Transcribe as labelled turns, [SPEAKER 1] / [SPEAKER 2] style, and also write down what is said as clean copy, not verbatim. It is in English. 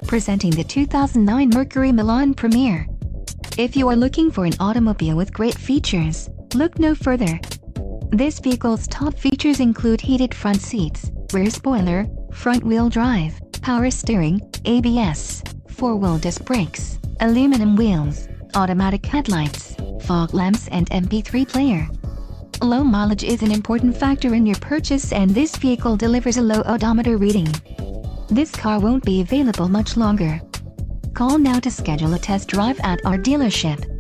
[SPEAKER 1] Presenting the 2009 Mercury Milan Premier. If you are looking for an automobile with great features, look no further. This vehicle's top features include heated front seats, rear spoiler, front-wheel drive, power steering, ABS, four-wheel disc brakes, aluminum wheels, automatic headlights, fog lamps and MP3 player. Low mileage is an important factor in your purchase, and this vehicle delivers a low odometer reading. This car won't be available much longer. Call now to schedule a test drive at our dealership.